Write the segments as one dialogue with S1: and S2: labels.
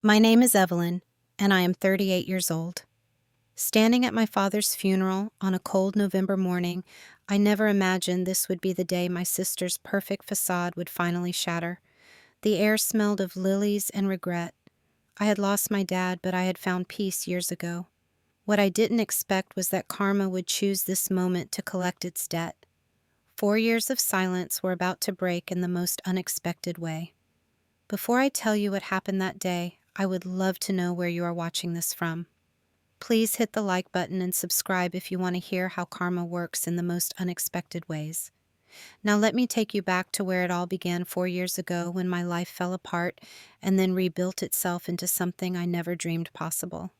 S1: My name is Evelyn, and I am 38 years old. Standing at my father's funeral on a cold November morning, I never imagined this would be the day my sister's perfect facade would finally shatter. The air smelled of lilies and regret. I had lost my dad, but I had found peace years ago. What I didn't expect was that karma would choose this moment to collect its debt. 4 years of silence were about to break in the most unexpected way. Before I tell you what happened that day, I would love to know where you are watching this from. Please hit the like button and subscribe if you want to hear how karma works in the most unexpected ways. Now let me take you back to where it all began 4 years ago when my life fell apart and then rebuilt itself into something I never dreamed possible.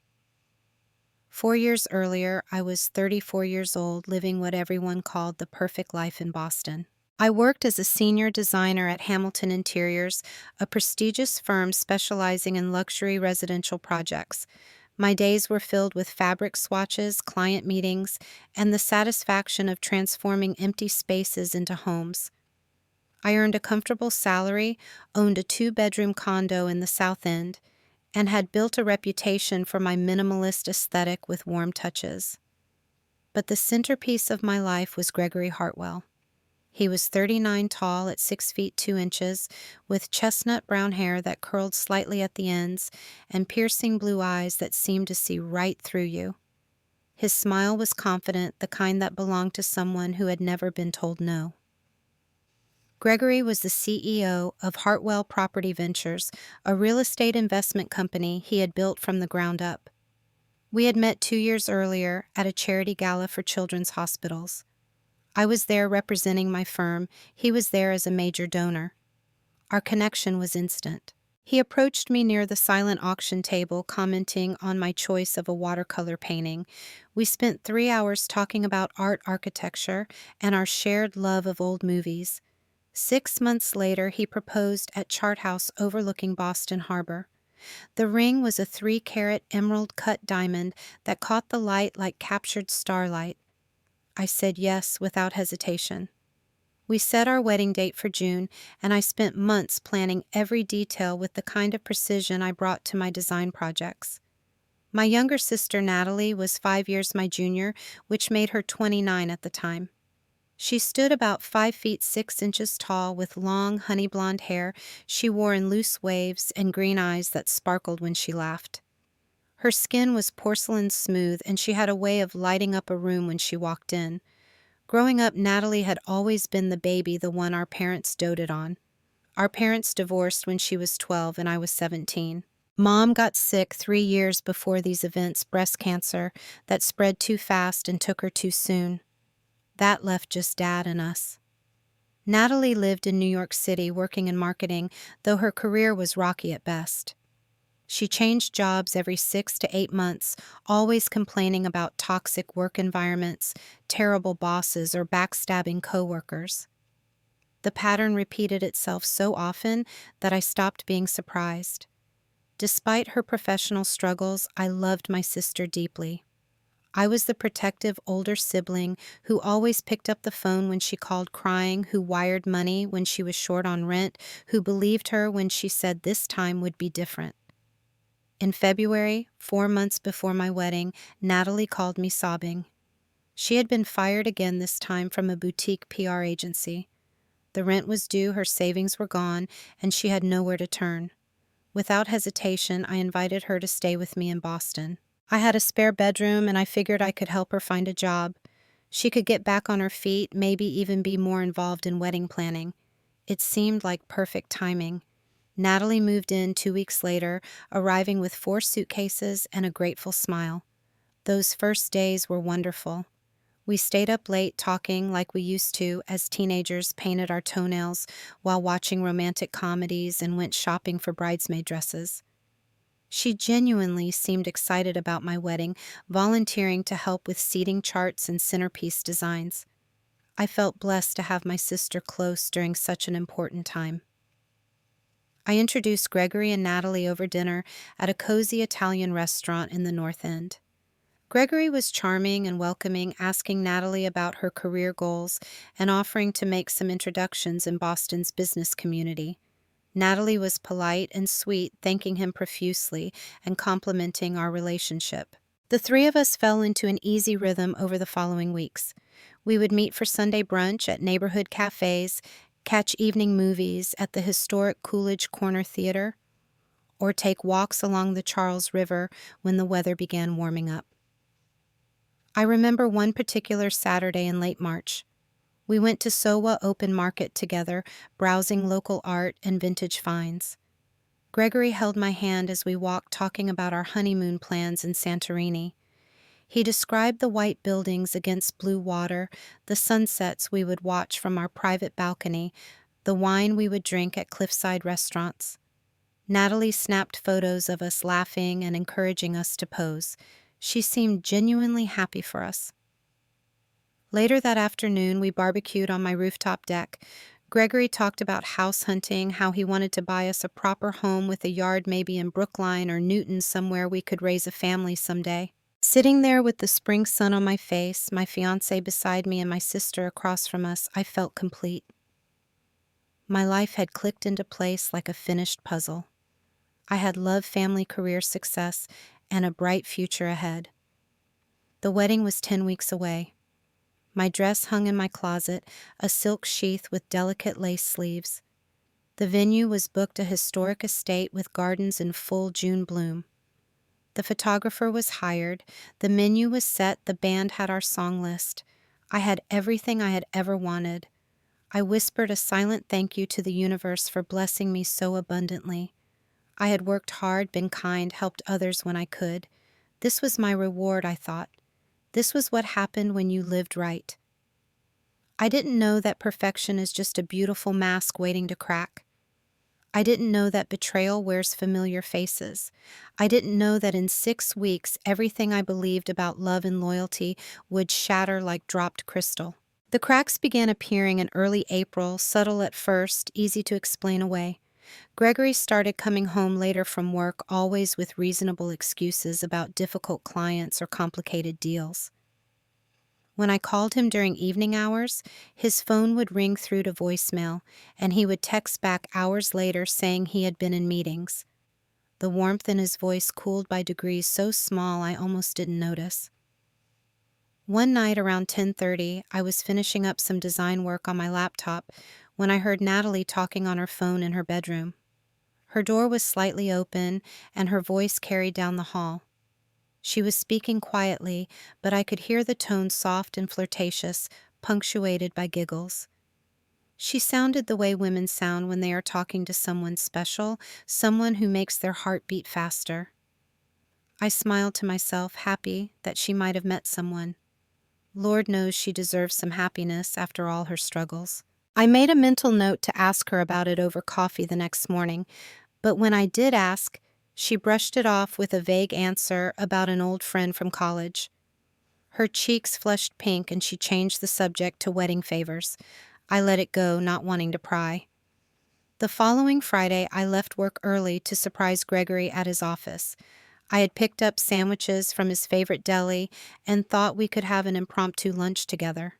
S1: 4 years earlier, I was 34 years old, living what everyone called the perfect life in Boston. I worked as a senior designer at Hamilton Interiors, a prestigious firm specializing in luxury residential projects. My days were filled with fabric swatches, client meetings, and the satisfaction of transforming empty spaces into homes. I earned a comfortable salary, owned a two-bedroom condo in the South End, and had built a reputation for my minimalist aesthetic with warm touches. But the centerpiece of my life was Gregory Hartwell. He was 39 tall at 6 feet 2 inches, with chestnut brown hair that curled slightly at the ends and piercing blue eyes that seemed to see right through you. His smile was confident, the kind that belonged to someone who had never been told no. Gregory was the CEO of Hartwell Property Ventures, a real estate investment company he had built from the ground up. We had met 2 years earlier at a charity gala for children's hospitals. I was there representing my firm. He was there as a major donor. Our connection was instant. He approached me near the silent auction table, commenting on my choice of a watercolor painting. We spent 3 hours talking about art, architecture, and our shared love of old movies. 6 months later, he proposed at Chart House overlooking Boston Harbor. The ring was a 3-carat emerald-cut diamond that caught the light like captured starlight. I said yes without hesitation. We set our wedding date for June, and I spent months planning every detail with the kind of precision I brought to my design projects. My younger sister, Natalie, was 5 years my junior, which made her 29 at the time. She stood about 5 feet 6 inches tall with long, honey blonde hair she wore in loose waves and green eyes that sparkled when she laughed. Her skin was porcelain smooth, and she had a way of lighting up a room when she walked in. Growing up, Natalie had always been the baby, the one our parents doted on. Our parents divorced when she was 12 and I was 17. Mom got sick 3 years before these events, breast cancer, that spread too fast and took her too soon. That left just Dad and us. Natalie lived in New York City working in marketing, though her career was rocky at best. She changed jobs every 6 to 8 months, always complaining about toxic work environments, terrible bosses, or backstabbing coworkers. The pattern repeated itself so often that I stopped being surprised. Despite her professional struggles, I loved my sister deeply. I was the protective older sibling who always picked up the phone when she called crying, who wired money when she was short on rent, who believed her when she said this time would be different. In February, 4 months before my wedding, Natalie called me sobbing. She had been fired again, this time from a boutique PR agency. The rent was due, her savings were gone, and she had nowhere to turn. Without hesitation, I invited her to stay with me in Boston. I had a spare bedroom, and I figured I could help her find a job. She could get back on her feet, maybe even be more involved in wedding planning. It seemed like perfect timing. Natalie moved in 2 weeks later, arriving with 4 suitcases and a grateful smile. Those first days were wonderful. We stayed up late talking like we used to as teenagers, painted our toenails while watching romantic comedies, and went shopping for bridesmaid dresses. She genuinely seemed excited about my wedding, volunteering to help with seating charts and centerpiece designs. I felt blessed to have my sister close during such an important time. I introduced Gregory and Natalie over dinner at a cozy Italian restaurant in the North End. Gregory was charming and welcoming, asking Natalie about her career goals and offering to make some introductions in Boston's business community. Natalie was polite and sweet, thanking him profusely and complimenting our relationship. The three of us fell into an easy rhythm over the following weeks. We would meet for Sunday brunch at neighborhood cafes, catch evening movies at the historic Coolidge Corner Theater, or take walks along the Charles River when the weather began warming up. I remember one particular Saturday in late March. We went to Sowa Open Market together, browsing local art and vintage finds. Gregory held my hand as we walked, talking about our honeymoon plans in Santorini. He described the white buildings against blue water, the sunsets we would watch from our private balcony, the wine we would drink at cliffside restaurants. Natalie snapped photos of us laughing and encouraging us to pose. She seemed genuinely happy for us. Later that afternoon, we barbecued on my rooftop deck. Gregory talked about house hunting, how he wanted to buy us a proper home with a yard maybe in Brookline or Newton, somewhere we could raise a family someday. Sitting there with the spring sun on my face, my fiancé beside me and my sister across from us, I felt complete. My life had clicked into place like a finished puzzle. I had love, family, career success, and a bright future ahead. The wedding was 10 weeks away. My dress hung in my closet, a silk sheath with delicate lace sleeves. The venue was booked, a historic estate with gardens in full June bloom. The photographer was hired, the menu was set, the band had our song list. I had everything I had ever wanted. I whispered a silent thank you to the universe for blessing me so abundantly. I had worked hard, been kind, helped others when I could. This was my reward, I thought. This was what happened when you lived right. I didn't know that perfection is just a beautiful mask waiting to crack. I didn't know that betrayal wears familiar faces. I didn't know that in 6 weeks, everything I believed about love and loyalty would shatter like dropped crystal. The cracks began appearing in early April, subtle at first, easy to explain away. Gregory started coming home later from work, always with reasonable excuses about difficult clients or complicated deals. When I called him during evening hours, his phone would ring through to voicemail, and he would text back hours later saying he had been in meetings. The warmth in his voice cooled by degrees so small I almost didn't notice. One night around 10:30, I was finishing up some design work on my laptop when I heard Natalie talking on her phone in her bedroom. Her door was slightly open, and her voice carried down the hall. She was speaking quietly, but I could hear the tone soft and flirtatious, punctuated by giggles. She sounded the way women sound when they are talking to someone special, someone who makes their heart beat faster. I smiled to myself, happy that she might have met someone. Lord knows she deserves some happiness after all her struggles. I made a mental note to ask her about it over coffee the next morning, but when I did ask, she brushed it off with a vague answer about an old friend from college. Her cheeks flushed pink and she changed the subject to wedding favors. I let it go, not wanting to pry. The following Friday, I left work early to surprise Gregory at his office. I had picked up sandwiches from his favorite deli and thought we could have an impromptu lunch together.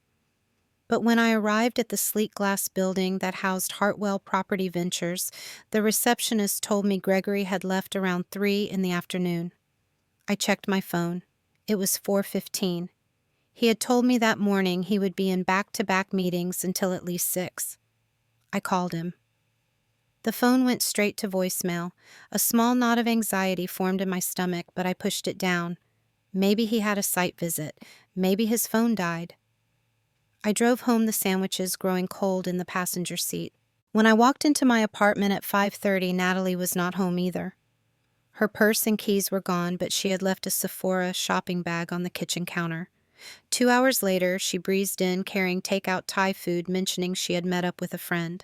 S1: But when I arrived at the sleek glass building that housed Hartwell Property Ventures, the receptionist told me Gregory had left around 3 in the afternoon. I checked my phone. It was 4:15. He had told me that morning he would be in back-to-back meetings until at least 6. I called him. The phone went straight to voicemail. A small knot of anxiety formed in my stomach, but I pushed it down. Maybe he had a site visit. Maybe his phone died. I drove home, the sandwiches growing cold in the passenger seat. When I walked into my apartment at 5:30, Natalie was not home either. Her purse and keys were gone, but she had left a Sephora shopping bag on the kitchen counter. 2 hours later, she breezed in carrying takeout Thai food, mentioning she had met up with a friend.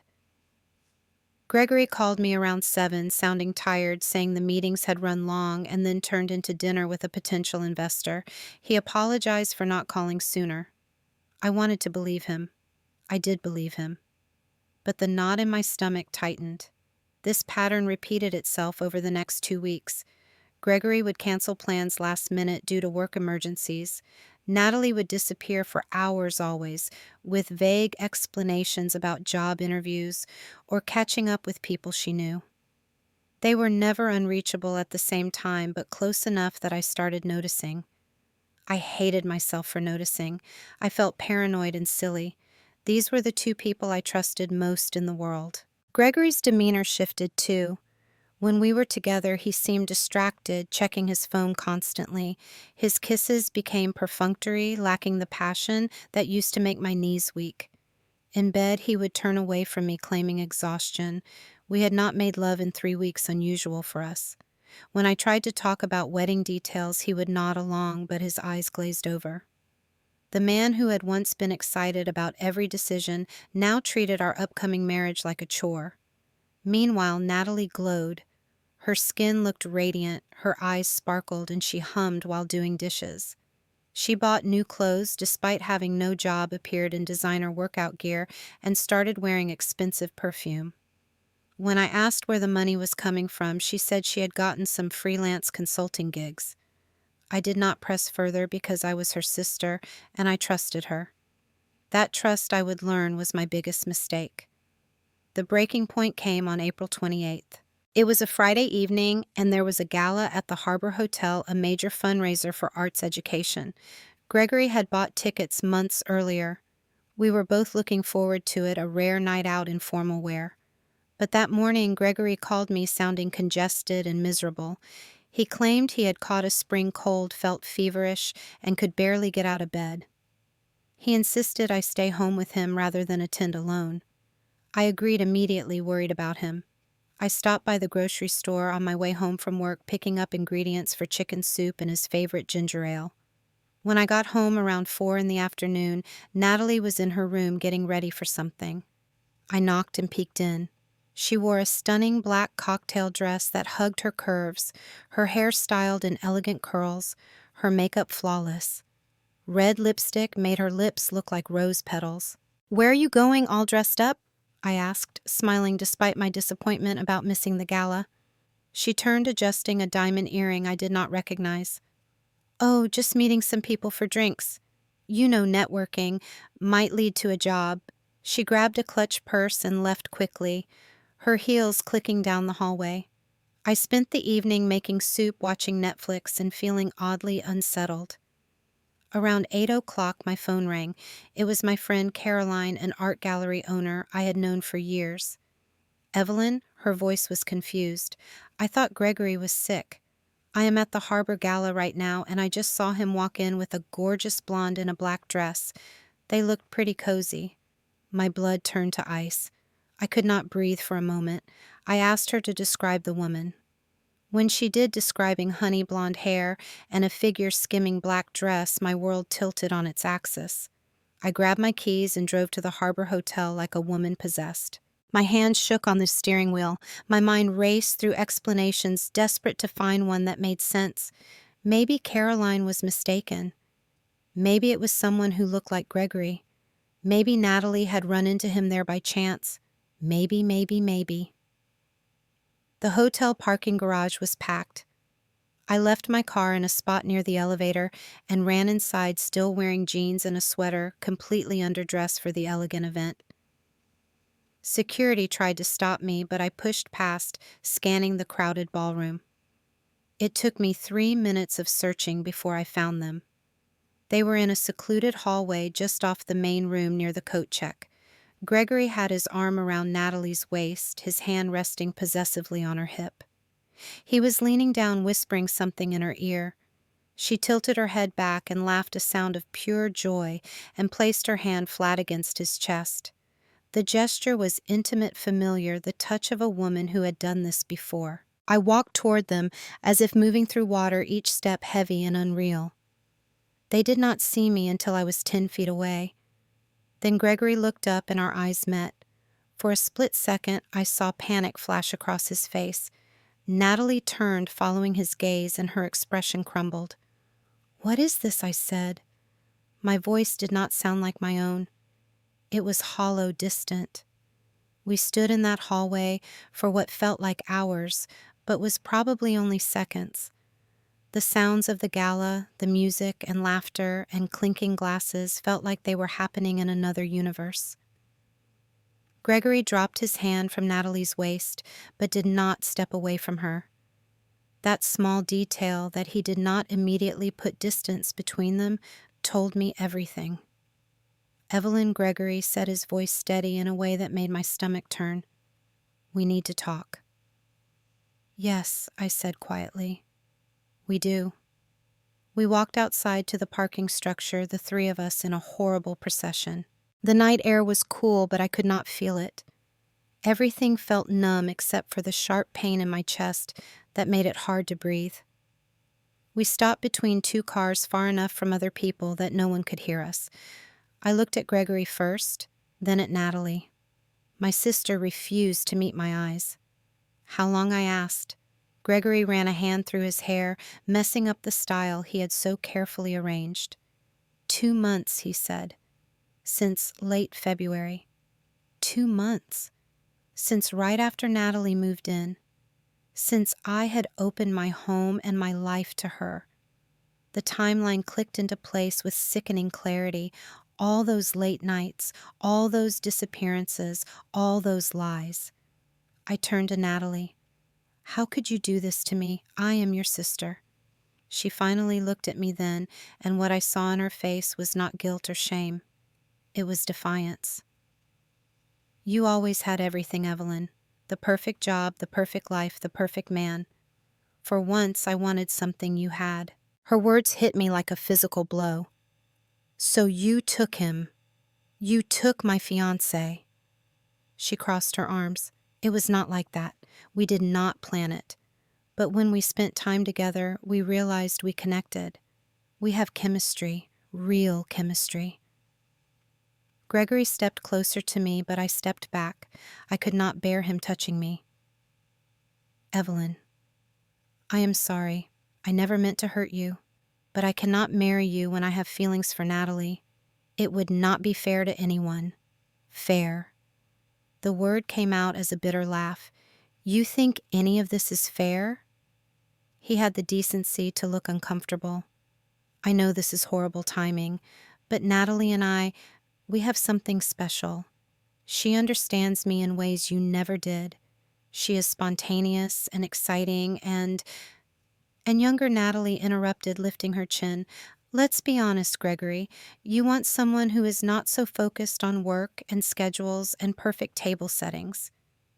S1: Gregory called me around 7, sounding tired, saying the meetings had run long and then turned into dinner with a potential investor. He apologized for not calling sooner. I wanted to believe him. I did believe him. But the knot in my stomach tightened. This pattern repeated itself over the next 2 weeks. Gregory would cancel plans last minute due to work emergencies. Natalie would disappear for hours always, with vague explanations about job interviews or catching up with people she knew. They were never unreachable at the same time, but close enough that I started noticing. I hated myself for noticing. I felt paranoid and silly. These were the two people I trusted most in the world. Gregory's demeanor shifted too. When we were together, he seemed distracted, checking his phone constantly. His kisses became perfunctory, lacking the passion that used to make my knees weak. In bed, he would turn away from me, claiming exhaustion. We had not made love in 3 weeks, unusual for us. When I tried to talk about wedding details, he would nod along, but his eyes glazed over. The man who had once been excited about every decision now treated our upcoming marriage like a chore. Meanwhile, Natalie glowed. Her skin looked radiant, her eyes sparkled, and she hummed while doing dishes. She bought new clothes despite having no job, appeared in designer workout gear, and started wearing expensive perfume. When I asked where the money was coming from, she said she had gotten some freelance consulting gigs. I did not press further because I was her sister, and I trusted her. That trust, I would learn, was my biggest mistake. The breaking point came on April 28th. It was a Friday evening, and there was a gala at the Harbor Hotel, a major fundraiser for arts education. Gregory had bought tickets months earlier. We were both looking forward to it, a rare night out in formal wear. But that morning, Gregory called me sounding congested and miserable. He claimed he had caught a spring cold, felt feverish, and could barely get out of bed. He insisted I stay home with him rather than attend alone. I agreed immediately, worried about him. I stopped by the grocery store on my way home from work, picking up ingredients for chicken soup and his favorite ginger ale. When I got home around 4 in the afternoon, Natalie was in her room getting ready for something. I knocked and peeked in. She wore a stunning black cocktail dress that hugged her curves, her hair styled in elegant curls, her makeup flawless. Red lipstick made her lips look like rose petals. "Where are you going all dressed up?" I asked, smiling despite my disappointment about missing the gala. She turned, adjusting a diamond earring I did not recognize. "Oh, just meeting some people for drinks. You know, networking might lead to a job." She grabbed a clutch purse and left quickly, her heels clicking down the hallway. I spent the evening making soup, watching Netflix, and feeling oddly unsettled. Around 8 o'clock, my phone rang. It was my friend Caroline, an art gallery owner I had known for years. "Evelyn?" Her voice was confused. "I thought Gregory was sick. I am at the Harbor Gala right now, and I just saw him walk in with a gorgeous blonde in a black dress. They looked pretty cozy." My blood turned to ice. I could not breathe for a moment. I asked her to describe the woman. When she did, describing honey blonde hair and a figure skimming black dress, my world tilted on its axis. I grabbed my keys and drove to the Harbor Hotel like a woman possessed. My hands shook on the steering wheel. My mind raced through explanations, desperate to find one that made sense. Maybe Caroline was mistaken. Maybe it was someone who looked like Gregory. Maybe Natalie had run into him there by chance. Maybe. The hotel parking garage was packed. I left my car in a spot near the elevator and ran inside, still wearing jeans and a sweater, completely underdressed for the elegant event. Security tried to stop me, but I pushed past, scanning the crowded ballroom. It took me 3 minutes of searching before I found them. They were in a secluded hallway just off the main room near the coat check. Gregory had his arm around Natalie's waist, his hand resting possessively on her hip. He was leaning down, whispering something in her ear. She tilted her head back and laughed a sound of pure joy and placed her hand flat against his chest. The gesture was intimate, familiar, the touch of a woman who had done this before. I walked toward them, as if moving through water, each step heavy and unreal. They did not see me until I was 10 feet away. Then Gregory looked up and our eyes met. For a split second, I saw panic flash across his face. Natalie turned, following his gaze, and her expression crumbled. "What is this?" I said. My voice did not sound like my own. It was hollow, distant. We stood in that hallway for what felt like hours, but was probably only seconds. The sounds of the gala, the music and laughter and clinking glasses felt like they were happening in another universe. Gregory dropped his hand from Natalie's waist, but did not step away from her. That small detail that he did not immediately put distance between them told me everything. Evelyn Gregory said, his voice steady in a way that made my stomach turn. "We need to talk." "Yes," I said quietly. "We do." We walked outside to the parking structure, the three of us in a horrible procession. The night air was cool, but I could not feel it. Everything felt numb except for the sharp pain in my chest that made it hard to breathe. We stopped between two cars far enough from other people that no one could hear us. I looked at Gregory first, then at Natalie. My sister refused to meet my eyes. "How long?" I asked. Gregory ran a hand through his hair, messing up the style he had so carefully arranged. 2 months, he said. Since late February. 2 months. Since right after Natalie moved in. Since I had opened my home and my life to her. The timeline clicked into place with sickening clarity. All those late nights, all those disappearances, all those lies. I turned to Natalie. "How could you do this to me? I am your sister." She finally looked at me then, and what I saw in her face was not guilt or shame. It was defiance. "You always had everything, Evelyn. The perfect job, the perfect life, the perfect man. For once I wanted something you had." Her words hit me like a physical blow. "So you took him. You took my fiancé." She crossed her arms. "It was not like that. We did not plan it. But when we spent time together, we realized we connected. We have chemistry, real chemistry." Gregory stepped closer to me, but I stepped back. I could not bear him touching me. "Evelyn, I am sorry. I never meant to hurt you. But I cannot marry you when I have feelings for Natalie. It would not be fair to anyone. Fair." The word came out as a bitter laugh. "You think any of this is fair?" He had the decency to look uncomfortable. "I know this is horrible timing, but Natalie and I, we have something special. She understands me in ways you never did. She is spontaneous and exciting and younger Natalie interrupted, lifting her chin. "Let's be honest, Gregory. You want someone who is not so focused on work and schedules and perfect table settings.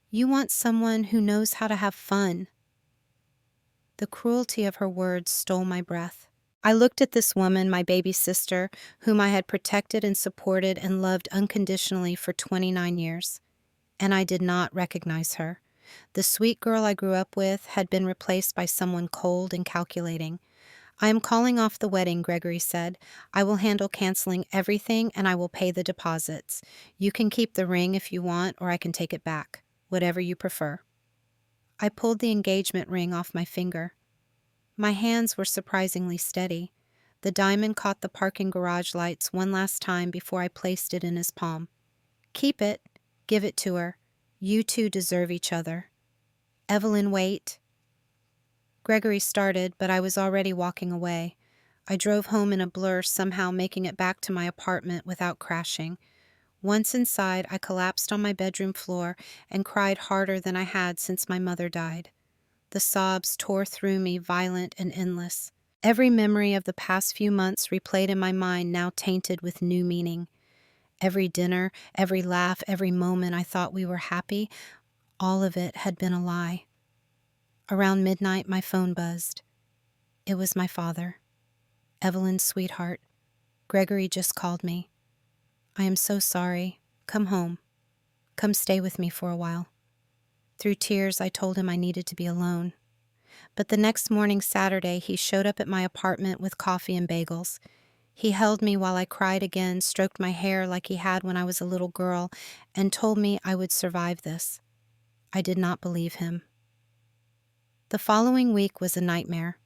S1: You want someone who knows how to have fun." The cruelty of her words stole my breath. I looked at this woman, my baby sister, whom I had protected and supported and loved unconditionally for 29 years. And I did not recognize her. The sweet girl I grew up with had been replaced by someone cold and calculating. "I am calling off the wedding," Gregory said. "I will handle canceling everything and I will pay the deposits. You can keep the ring if you want, or I can take it back. Whatever you prefer." I pulled the engagement ring off my finger. My hands were surprisingly steady. The diamond caught the parking garage lights one last time before I placed it in his palm. "Keep it. Give it to her. You two deserve each other." "Evelyn, wait." Gregory started, but I was already walking away. I drove home in a blur, somehow making it back to my apartment without crashing. Once inside, I collapsed on my bedroom floor and cried harder than I had since my mother died. The sobs tore through me, violent and endless. Every memory of the past few months replayed in my mind, now tainted with new meaning. Every dinner, every laugh, every moment I thought we were happy, all of it had been a lie. Around midnight, my phone buzzed. It was my father. "Evelyn's sweetheart. Gregory just called me. I am so sorry. Come home. Come stay with me for a while." Through tears, I told him I needed to be alone. But the next morning, Saturday, he showed up at my apartment with coffee and bagels. He held me while I cried again, stroked my hair like he had when I was a little girl, and told me I would survive this. I did not believe him. The following week was a nightmare.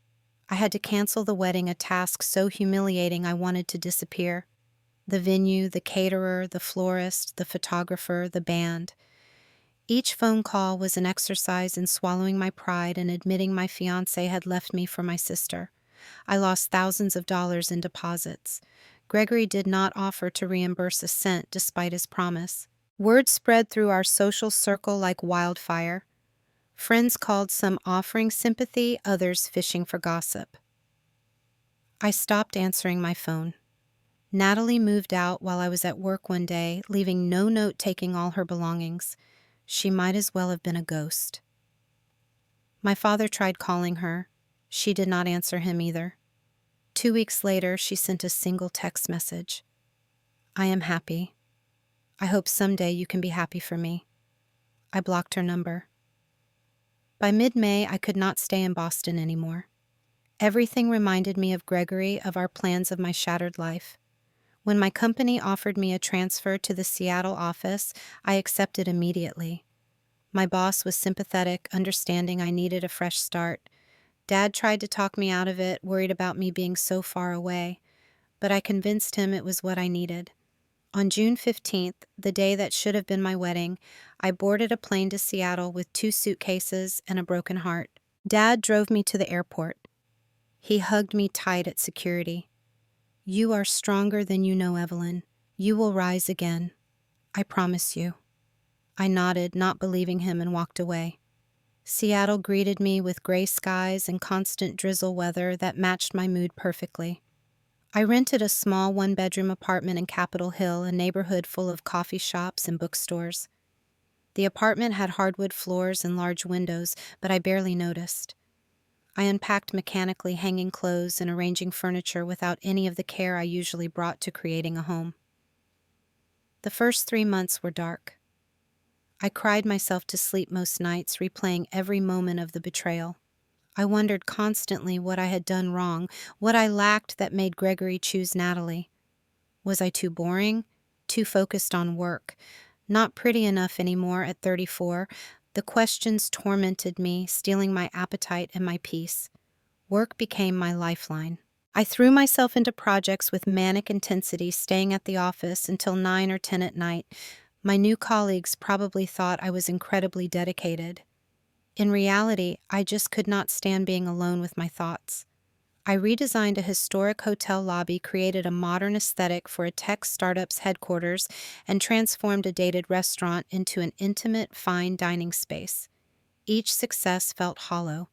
S1: I had to cancel the wedding, a task so humiliating I wanted to disappear. The venue, the caterer, the florist, the photographer, the band. Each phone call was an exercise in swallowing my pride and admitting my fiancé had left me for my sister. I lost thousands of dollars in deposits. Gregory did not offer to reimburse a cent despite his promise. Word spread through our social circle like wildfire. Friends called, some offering sympathy, others fishing for gossip. I stopped answering my phone. Natalie moved out while I was at work one day, leaving no note taking all her belongings. She might as well have been a ghost. My father tried calling her. She did not answer him either. 2 weeks later, she sent a single text message. I am happy. I hope someday you can be happy for me. I blocked her number. By mid-May, I could not stay in Boston anymore. Everything reminded me of Gregory, of our plans, of my shattered life. When my company offered me a transfer to the Seattle office, I accepted immediately. My boss was sympathetic, understanding I needed a fresh start. Dad tried to talk me out of it, worried about me being so far away, but I convinced him it was what I needed. On June 15th, the day that should have been my wedding, I boarded a plane to Seattle with 2 suitcases and a broken heart. Dad drove me to the airport. He hugged me tight at security. You are stronger than you know, Evelyn. You will rise again. I promise you. I nodded, not believing him, and walked away. Seattle greeted me with gray skies and constant drizzle weather that matched my mood perfectly. I rented a small 1-bedroom apartment in Capitol Hill, a neighborhood full of coffee shops and bookstores. The apartment had hardwood floors and large windows, but I barely noticed. I unpacked mechanically, hanging clothes and arranging furniture without any of the care I usually brought to creating a home. The first 3 months were dark. I cried myself to sleep most nights, replaying every moment of the betrayal. I wondered constantly what I had done wrong, what I lacked that made Gregory choose Natalie. Was I too boring? Too focused on work? Not pretty enough anymore at 34? The questions tormented me, stealing my appetite and my peace. Work became my lifeline. I threw myself into projects with manic intensity, staying at the office until 9 or 10 at night. My new colleagues probably thought I was incredibly dedicated. In reality, I just could not stand being alone with my thoughts. I redesigned a historic hotel lobby, created a modern aesthetic for a tech startup's headquarters, and transformed a dated restaurant into an intimate, fine dining space. Each success felt hollow.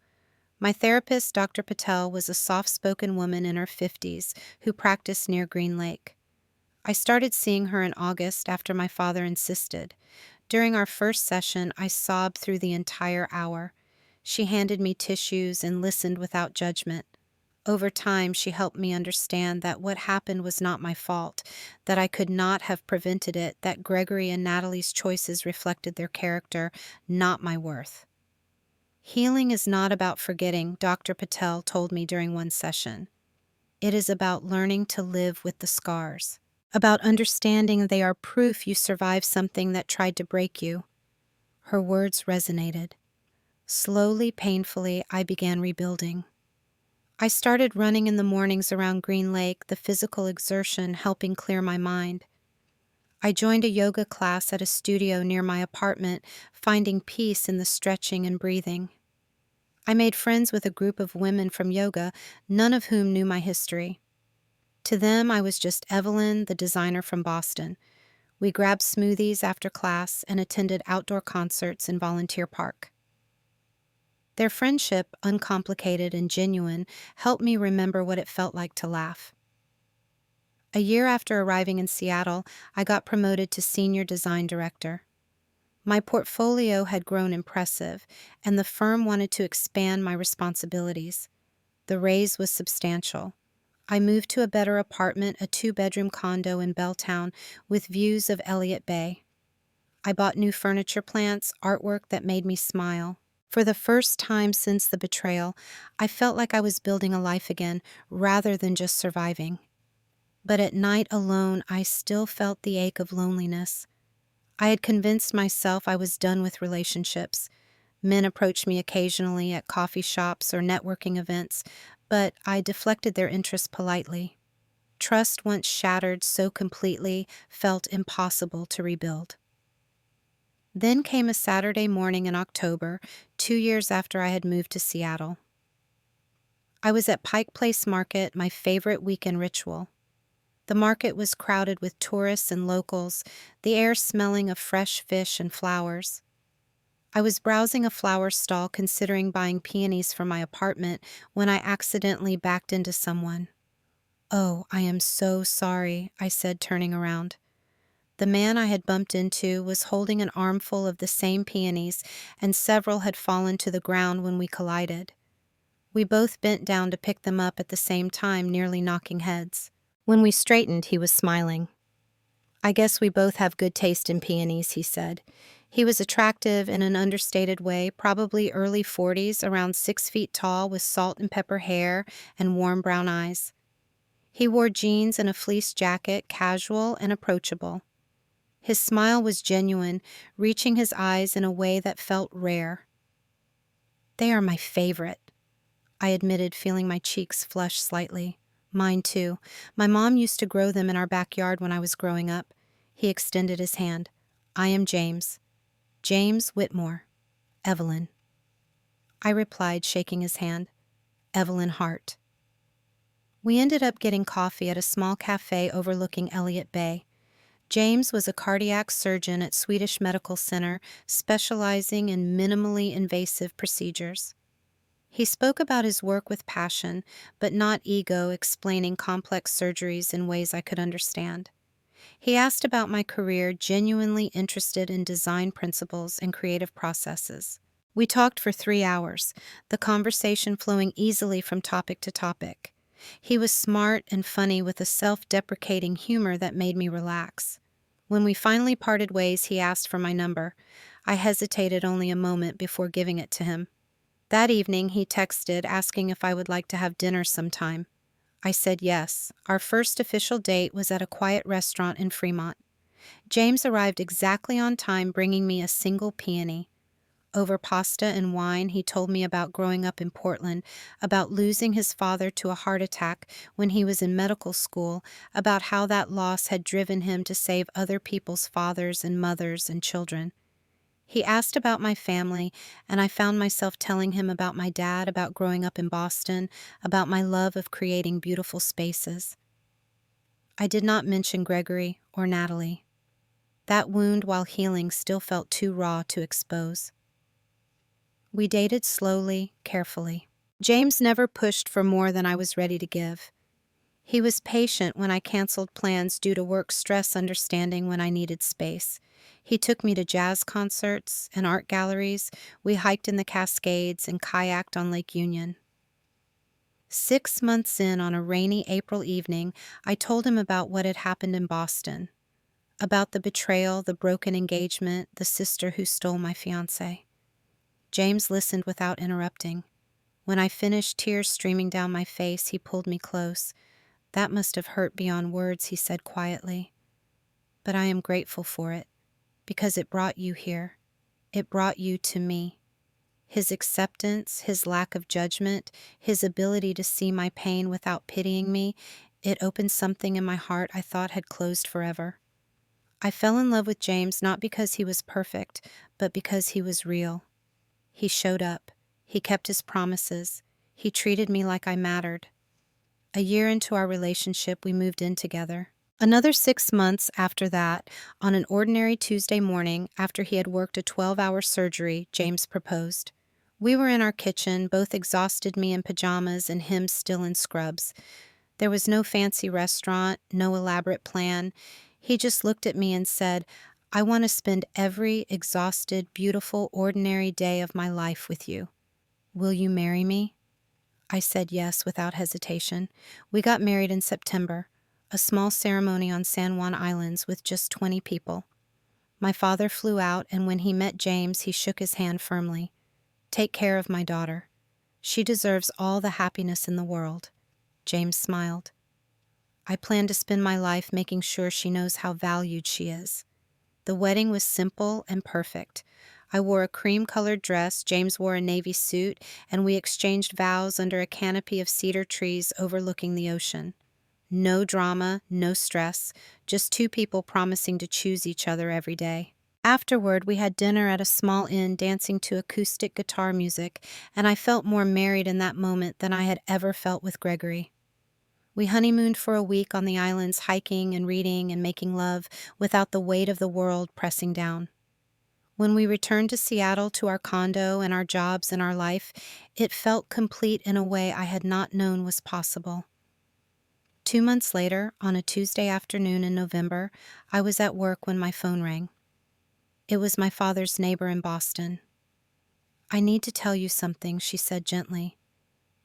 S1: My therapist, Dr. Patel, was a soft-spoken woman in her 50s who practiced near Green Lake. I started seeing her in August after my father insisted. During our first session, I sobbed through the entire hour. She handed me tissues and listened without judgment. Over time, she helped me understand that what happened was not my fault, that I could not have prevented it, that Gregory and Natalie's choices reflected their character, not my worth. Healing is not about forgetting, Dr. Patel told me during one session. It is about learning to live with the scars, about understanding they are proof you survived something that tried to break you. Her words resonated. Slowly, painfully, I began rebuilding. I started running in the mornings around Green Lake, the physical exertion helping clear my mind. I joined a yoga class at a studio near my apartment, finding peace in the stretching and breathing. I made friends with a group of women from yoga, none of whom knew my history. To them, I was just Evelyn, the designer from Boston. We grabbed smoothies after class and attended outdoor concerts in Volunteer Park. Their friendship, uncomplicated and genuine, helped me remember what it felt like to laugh. A year after arriving in Seattle, I got promoted to senior design director. My portfolio had grown impressive, and the firm wanted to expand my responsibilities. The raise was substantial. I moved to a better apartment, a 2-bedroom condo in Belltown with views of Elliott Bay. I bought new furniture plants, artwork that made me smile. For the first time since the betrayal, I felt like I was building a life again, rather than just surviving. But at night alone, I still felt the ache of loneliness. I had convinced myself I was done with relationships. Men approached me occasionally at coffee shops or networking events, but I deflected their interest politely. Trust, once shattered so completely, felt impossible to rebuild. Then came a Saturday morning in October, 2 years after I had moved to Seattle. I was at Pike Place Market, my favorite weekend ritual. The market was crowded with tourists and locals, the air smelling of fresh fish and flowers. I was browsing a flower stall considering buying peonies for my apartment when I accidentally backed into someone. "Oh, I am so sorry," I said, turning around. The man I had bumped into was holding an armful of the same peonies, and several had fallen to the ground when we collided. We both bent down to pick them up at the same time, nearly knocking heads. When we straightened, he was smiling. "I guess we both have good taste in peonies," he said. He was attractive in an understated way, probably early 40s, around 6 feet tall, with salt and pepper hair and warm brown eyes. He wore jeans and a fleece jacket, casual and approachable. His smile was genuine, reaching his eyes in a way that felt rare. "They are my favorite," I admitted, feeling my cheeks flush slightly. "Mine too. My mom used to grow them in our backyard when I was growing up." He extended his hand. "I am James. James Whitmore. Evelyn." I replied, shaking his hand. "Evelyn Hart." We ended up getting coffee at a small cafe overlooking Elliott Bay. James was a cardiac surgeon at Swedish Medical Center, specializing in minimally invasive procedures. He spoke about his work with passion, but not ego, explaining complex surgeries in ways I could understand. He asked about my career, genuinely interested in design principles and creative processes. We talked for 3 hours, the conversation flowing easily from topic to topic. He was smart and funny with a self-deprecating humor that made me relax. When we finally parted ways, he asked for my number. I hesitated only a moment before giving it to him. That evening, he texted asking if I would like to have dinner sometime. I said yes. Our first official date was at a quiet restaurant in Fremont. James arrived exactly on time, bringing me a single peony. Over pasta and wine, he told me about growing up in Portland, about losing his father to a heart attack when he was in medical school, about how that loss had driven him to save other people's fathers and mothers and children. He asked about my family, and I found myself telling him about my dad, about growing up in Boston, about my love of creating beautiful spaces. I did not mention Gregory or Natalie. That wound, while healing, still felt too raw to expose. We dated slowly, carefully. James never pushed for more than I was ready to give. He was patient when I canceled plans due to work stress, understanding when I needed space. He took me to jazz concerts and art galleries. We hiked in the Cascades and kayaked on Lake Union. 6 months in, on a rainy April evening, I told him about what had happened in Boston, about the betrayal, the broken engagement, the sister who stole my fiancé. James listened without interrupting. When I finished, tears streaming down my face, he pulled me close. "That must have hurt beyond words," he said quietly. "But I am grateful for it, because it brought you here. It brought you to me." His acceptance, his lack of judgment, his ability to see my pain without pitying me, it opened something in my heart I thought had closed forever. I fell in love with James not because he was perfect, but because he was real. He showed up. He kept his promises. He treated me like I mattered. A year into our relationship, we moved in together. Another 6 months after that, on an ordinary Tuesday morning, after he had worked a 12-hour surgery, James proposed. We were in our kitchen, both exhausted, me in pajamas and him still in scrubs. There was no fancy restaurant, no elaborate plan. He just looked at me and said, "I want to spend every exhausted, beautiful, ordinary day of my life with you. Will you marry me?" I said yes without hesitation. We got married in September, a small ceremony on San Juan Islands with just 20 people. My father flew out, and when he met James, he shook his hand firmly. "Take care of my daughter. She deserves all the happiness in the world." James smiled. "I plan to spend my life making sure she knows how valued she is." The wedding was simple and perfect. I wore a cream-colored dress, James wore a navy suit, and we exchanged vows under a canopy of cedar trees overlooking the ocean. No drama, no stress, just two people promising to choose each other every day. Afterward, we had dinner at a small inn dancing to acoustic guitar music, and I felt more married in that moment than I had ever felt with Gregory. We honeymooned for a week on the islands, hiking and reading and making love without the weight of the world pressing down. When we returned to Seattle to our condo and our jobs and our life, it felt complete in a way I had not known was possible. 2 months later, on a Tuesday afternoon in November, I was at work when my phone rang. It was my father's neighbor in Boston. "I need to tell you something," she said gently.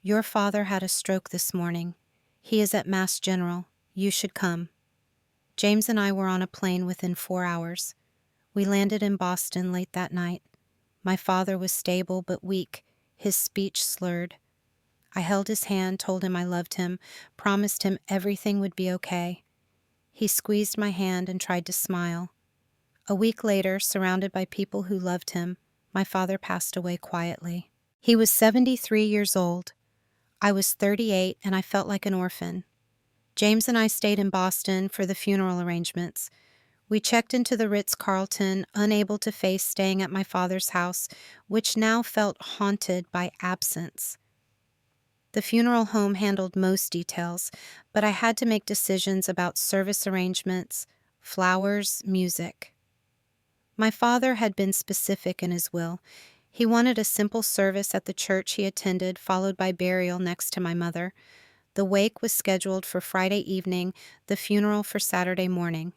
S1: "Your father had a stroke this morning. He is at Mass General. You should come." James and I were on a plane within 4 hours. We landed in Boston late that night. My father was stable but weak, his speech slurred. I held his hand, told him I loved him, promised him everything would be okay. He squeezed my hand and tried to smile. A week later, surrounded by people who loved him, my father passed away quietly. He was 73 years old. I was 38, and I felt like an orphan. James and I stayed in Boston for the funeral arrangements. We checked into the Ritz-Carlton, unable to face staying at my father's house, which now felt haunted by absence. The funeral home handled most details, but I had to make decisions about service arrangements, flowers, music. My father had been specific in his will. He wanted a simple service at the church he attended, followed by burial next to my mother. The wake was scheduled for Friday evening, the funeral for Saturday morning.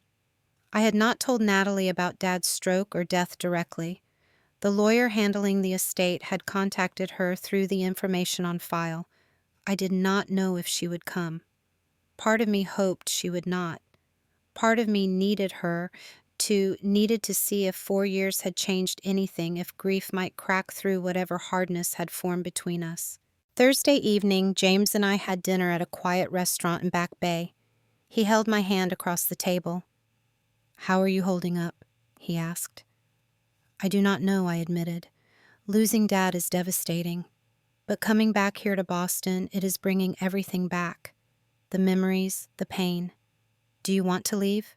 S1: I had not told Natalie about Dad's stroke or death directly. The lawyer handling the estate had contacted her through the information on file. I did not know if she would come. Part of me hoped she would not. Part of me needed to see if 4 years had changed anything, if grief might crack through whatever hardness had formed between us. Thursday evening, James and I had dinner at a quiet restaurant in Back Bay. He held my hand across the table. "How are you holding up?" he asked. "I do not know," I admitted. "Losing Dad is devastating. But coming back here to Boston, it is bringing everything back. The memories, the pain. Do you want to leave?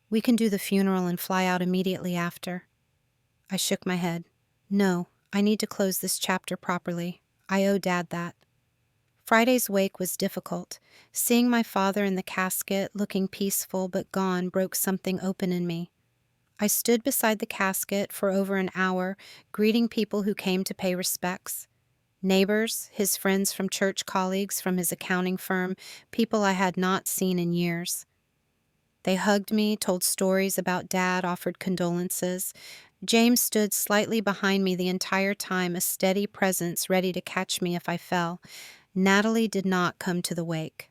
S1: We can do the funeral and fly out immediately after." I shook my head. "No, I need to close this chapter properly. I owe Dad that." Friday's wake was difficult. Seeing my father in the casket, looking peaceful but gone, broke something open in me. I stood beside the casket for over an hour, greeting people who came to pay respects. Neighbors, his friends from church, colleagues from his accounting firm, people I had not seen in years. They hugged me, told stories about Dad, offered condolences. James stood slightly behind me the entire time, a steady presence ready to catch me if I fell. Natalie did not come to the wake.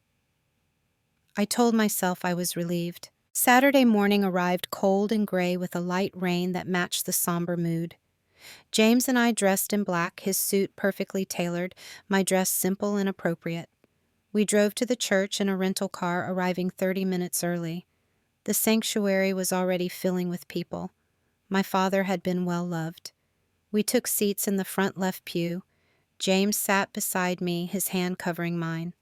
S1: I told myself I was relieved. Saturday morning arrived cold and gray with a light rain that matched the somber mood. James and I dressed in black, his suit perfectly tailored, my dress simple and appropriate. We drove to the church in a rental car, arriving 30 minutes early. The sanctuary was already filling with people. My father had been well loved. We took seats in the front left pew. James sat beside me, his hand covering mine.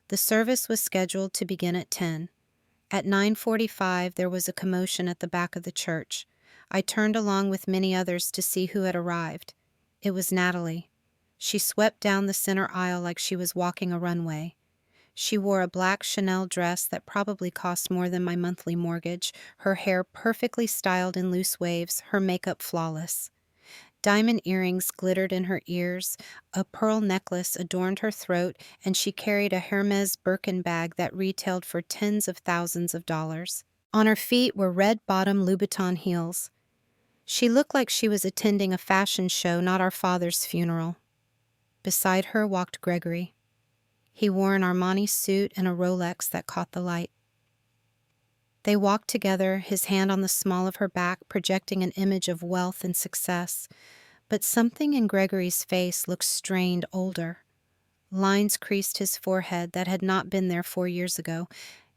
S1: The service was scheduled to begin at 10. At 9:45, there was a commotion at the back of the church. I turned along with many others to see who had arrived. It was Natalie. She swept down the center aisle like she was walking a runway. She wore a black Chanel dress that probably cost more than my monthly mortgage, her hair perfectly styled in loose waves, her makeup flawless. Diamond earrings glittered in her ears, a pearl necklace adorned her throat, and she carried a Hermes Birkin bag that retailed for tens of thousands of dollars. On her feet were red-bottom Louboutin heels. She looked like she was attending a fashion show, not our father's funeral. Beside her walked Gregory. He wore an Armani suit and a Rolex that caught the light. They walked together, his hand on the small of her back, projecting an image of wealth and success. But something in Gregory's face looked strained, older. Lines creased his forehead that had not been there 4 years ago.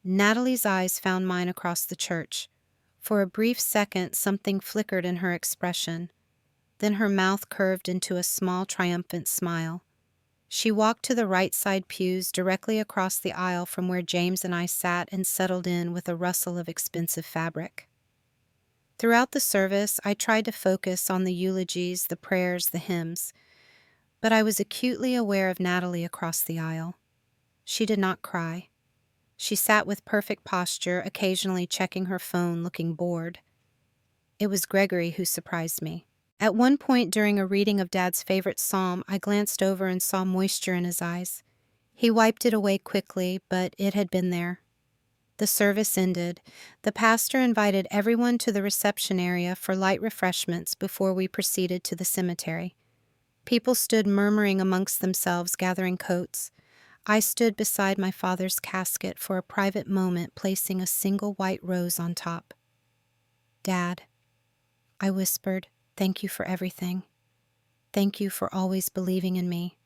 S1: Natalie's eyes found mine across the church. For a brief second, something flickered in her expression. Then her mouth curved into a small, triumphant smile. She walked to the right side pews, directly across the aisle from where James and I sat, and settled in with a rustle of expensive fabric. Throughout the service, I tried to focus on the eulogies, the prayers, the hymns, but I was acutely aware of Natalie across the aisle. She did not cry. She sat with perfect posture, occasionally checking her phone, looking bored. It was Gregory who surprised me. At one point during a reading of Dad's favorite psalm, I glanced over and saw moisture in his eyes. He wiped it away quickly, but it had been there. The service ended. The pastor invited everyone to the reception area for light refreshments before we proceeded to the cemetery. People stood murmuring amongst themselves, gathering coats. I stood beside my father's casket for a private moment, placing a single white rose on top. "Dad," I whispered, "thank you for everything. Thank you for always believing in me.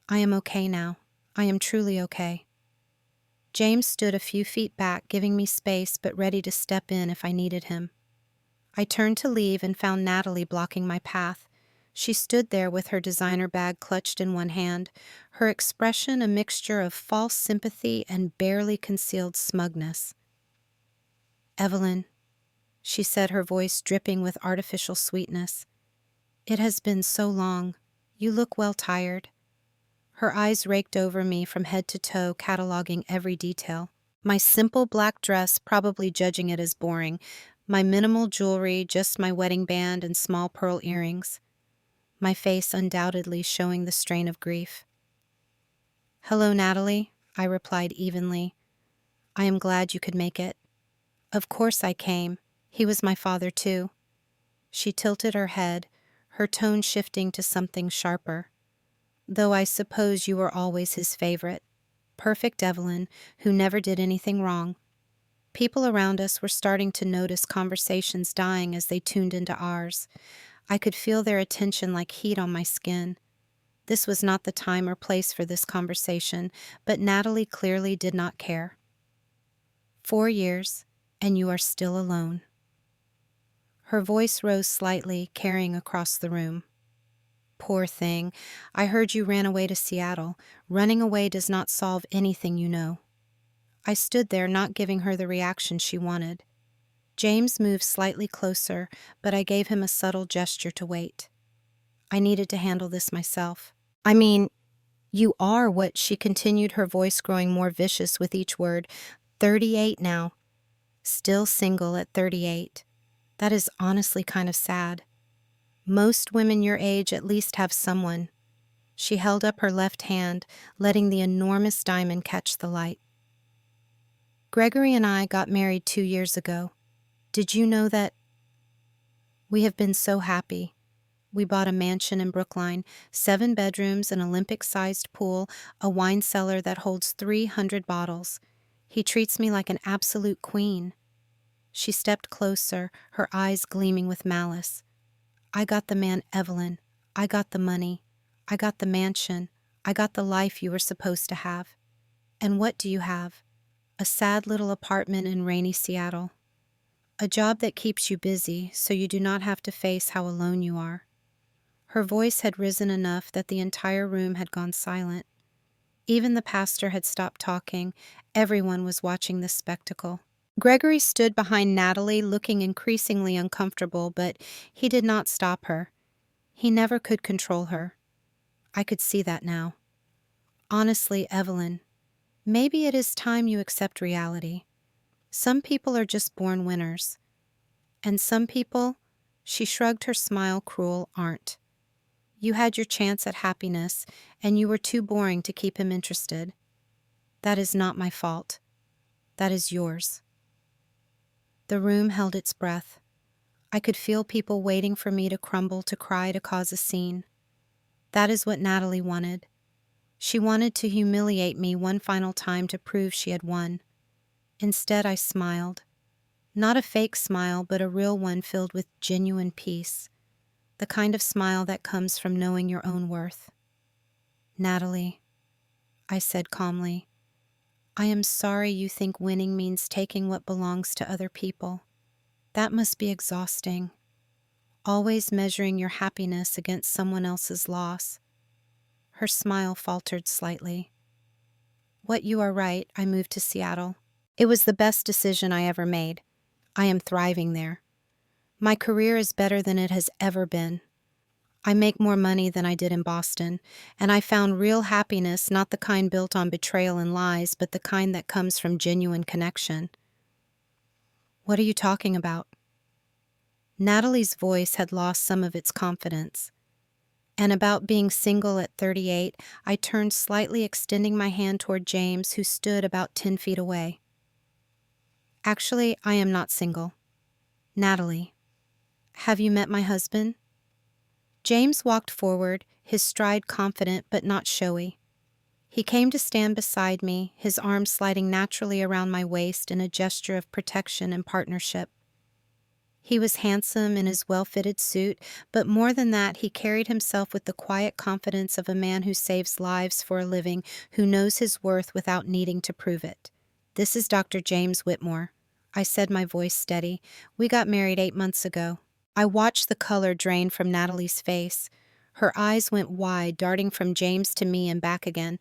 S1: I am okay now. I am truly okay." James stood a few feet back, giving me space but ready to step in if I needed him. I turned to leave and found Natalie blocking my path. She stood there with her designer bag clutched in one hand, her expression a mixture of false sympathy and barely concealed smugness. "Evelyn," she said, her voice dripping with artificial sweetness. "It has been so long. You look well tired." Her eyes raked over me from head to toe, cataloging every detail. My simple black dress, probably judging it as boring. My minimal jewelry, just my wedding band and small pearl earrings. My face undoubtedly showing the strain of grief. "Hello, Natalie," I replied evenly. "I am glad you could make it." "Of course I came. He was my father, too." She tilted her head, her tone shifting to something sharper. "Though I suppose you were always his favorite. Perfect Evelyn, who never did anything wrong." People around us were starting to notice conversations dying as they tuned into ours. I could feel their attention like heat on my skin. This was not the time or place for this conversation, but Natalie clearly did not care. "4 years, and you are still alone." Her voice rose slightly, carrying across the room. "Poor thing. I heard you ran away to Seattle. Running away does not solve anything, you know." I stood there, not giving her the reaction she wanted. James moved slightly closer, but I gave him a subtle gesture to wait. I needed to handle this myself. "I mean, you are what," she continued, her voice growing more vicious with each word. 38 now. Still single at 38. That is honestly kind of sad. Most women your age at least have someone." She held up her left hand, letting the enormous diamond catch the light. "Gregory and I got married 2 years ago. Did you know that? We have been so happy. We bought a mansion in Brookline, 7 bedrooms, an Olympic-sized pool, a wine cellar that holds 300 bottles. He treats me like an absolute queen." She stepped closer, her eyes gleaming with malice. "I got the man, Evelyn. I got the money. I got the mansion. I got the life you were supposed to have. And what do you have? A sad little apartment in rainy Seattle. A job that keeps you busy so you do not have to face how alone you are." Her voice had risen enough that the entire room had gone silent. Even the pastor had stopped talking. Everyone was watching this spectacle. Gregory stood behind Natalie, looking increasingly uncomfortable, but he did not stop her. He never could control her. I could see that now. "Honestly, Evelyn, maybe it is time you accept reality. Some people are just born winners. And some people," she shrugged her smile cruel, "aren't. You had your chance at happiness, and you were too boring to keep him interested. That is not my fault. That is yours." The room held its breath. I could feel people waiting for me to crumble, to cry, to cause a scene. That is what Natalie wanted. She wanted to humiliate me one final time to prove she had won. Instead, I smiled. Not a fake smile, but a real one filled with genuine peace. The kind of smile that comes from knowing your own worth. "Natalie," I said calmly, "I am sorry you think winning means taking what belongs to other people. That must be exhausting. Always measuring your happiness against someone else's loss." Her smile faltered slightly. "What you are right, I moved to Seattle. It was the best decision I ever made. I am thriving there. My career is better than it has ever been. I make more money than I did in Boston, and I found real happiness, not the kind built on betrayal and lies, but the kind that comes from genuine connection. What are you talking about? Natalie's voice had lost some of its confidence. And about being single at 38, I turned slightly, extending my hand toward James, who stood about 10 feet away. Actually, I am not single. Natalie, have you met my husband? James walked forward, his stride confident but not showy. He came to stand beside me, his arms sliding naturally around my waist in a gesture of protection and partnership. He was handsome in his well-fitted suit, but more than that, he carried himself with the quiet confidence of a man who saves lives for a living, who knows his worth without needing to prove it. "This is Dr. James Whitmore," I said, my voice steady. "We got married 8 months ago." I watched the color drain from Natalie's face. Her eyes went wide, darting from James to me and back again.